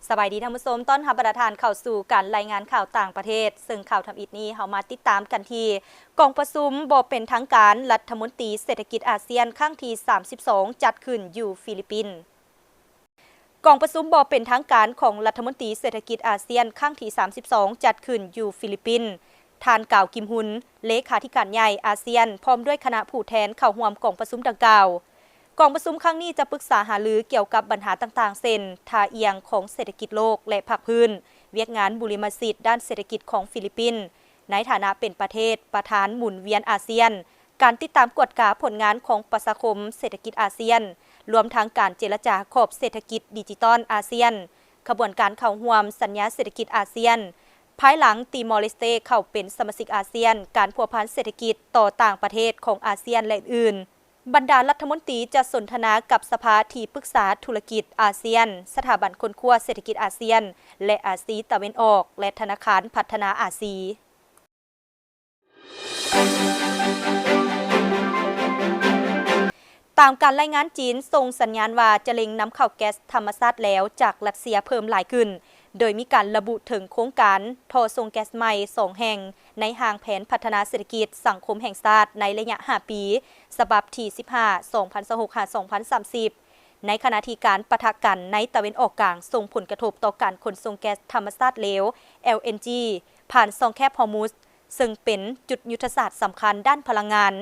สบายดีท่านผู้ชมต้อนรับประธานเข้าสู่การรายงานข่าวต่างประเทศซึ่งข่าวทำอิฐนี้เรามาติดตามกันที่กองประชุมบ่เป็นทางการรัฐมนตรีเศรษฐกิจอาเซียนครั้งที่32จัดขึ้นอยู่ฟิลิปปินส์กองประชุมบ่เป็นทางการของรัฐมนตรีเศรษฐกิจอาเซียนครั้งที่32จัดขึ้นอยู่ฟิลิปปินส์ท่านกล่าวกิมฮุนเลขาธิการใหญ่อาเซียนพร้อมด้วยคณะผู้แทนเข้าร่วมกองประชุมดังกล่าวกองประชุมครั้งนี้จะปรึกษาหารือเกี่ยวกับปัญหาต่างๆเช่นท่าเอียงของเศรษฐกิจโลกและภาคพื้นเวียกงานบุริมสิทธิ์ด้านเศรษฐกิจของฟิลิปปินส์ในฐานะเป็นประเทศประธานหมุนเวียนอาเซียนการติดตามกวดกาผลงานของประชาคมเศรษฐกิจอาเซียนรวมทั้งการเจรจาขอบเศรษฐกิจดิจิตอลอาเซียนขบวนการเข้าร่วมสัญญาเศรษฐกิจอาเซียนภายหลังติมอร์เลสเตเข้าเป็นสมาชิกอาเซียนการพัวพันเศรษฐกิจต่อต่างประเทศของอาเซียนและอื่นบรรดารัฐมนตรีจะสนทนากับสภาที่ปรึกษาธุรกิจอาเซียนสถาบันคนขั้วเศรษฐกิจอาเซียนและอาซีตะวันออกและธนาคารพัฒนาอาซีตามการรายงานจีนส่งสัญญาณว่าจะเล็งนำเข้าแก๊สธรรมชาติแล้วจากรัสเซียเพิ่มหลายขึ้นโดยมีการระบุถึงโครงการท่อส่งแก๊สใหม่2แห่งในห่างแผนพัฒนาเศรษฐกิจสังคมแห่งชาติในระยะ5ปีฉบับที่15 2026-2030ในขณะที่การปะทะกันในตะวันออกกลางส่งผลกระทบต่อการขนส่งแก๊สธรรมชาติเหลว LNG ผ่านช่องแคบฮอร์มุซซึ่งเป็นจุดยุทธศาสตร์สำคัญด้านพลังงาน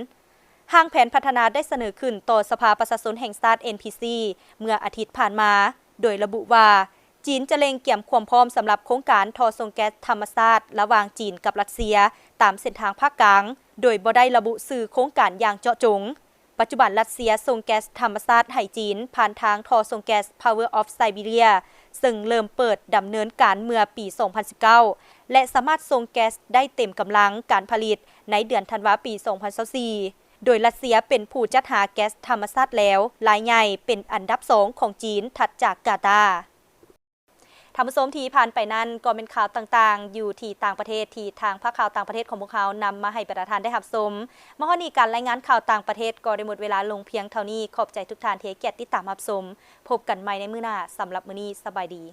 ห้างแผนพัฒนาได้เสนอขึ้นต่อสภาประชาชนแห่งชาติ NPC เมื่ออาทิตย์ผ่านมาโดยระบุว่าจีนจะเล็งเกี่ยมความพร้อมสำหรับโครงการท่อส่งแก๊สธรรมชาติระหว่างจีนกับรัสเซียตามเส้นทางภาคกลางโดยบ่ได้ระบุชื่อโครงการอย่างเจาะจงปัจจุบันรัสเซียส่งแก๊สธรรมชาติให้จีนผ่านทางท่อส่งแก๊ส Power of Siberia ซึ่งเริ่มเปิดดำเนินการเมื่อปี 2019 และสามารถส่งแก๊สได้เต็มกำลังการผลิตในเดือนธันวาคมปี 2024โดยรัสเซียเป็นผู้จัดหาแก๊สธรรมชาติแล้วรายใหญ่เป็นอันดับ2ของจีนถัดจากกาตาร์ท่านผู้ชมที่ผ่านไปนั้นก็เป็นข่าวต่างๆอยู่ที่ต่างประเทศที่ทางภาคข่าวต่างประเทศของพวกเขานำมาให้ประธานได้รับชมมาฮอดนี้การรายงานข่าวต่างประเทศก็ได้หมดเวลาลงเพียงเท่านี้ขอบใจทุกท่านที่ให้เกียรติติดตามรับชมพบกันใหม่ในมื้อหน้าสำหรับมื้อนี้สบายดี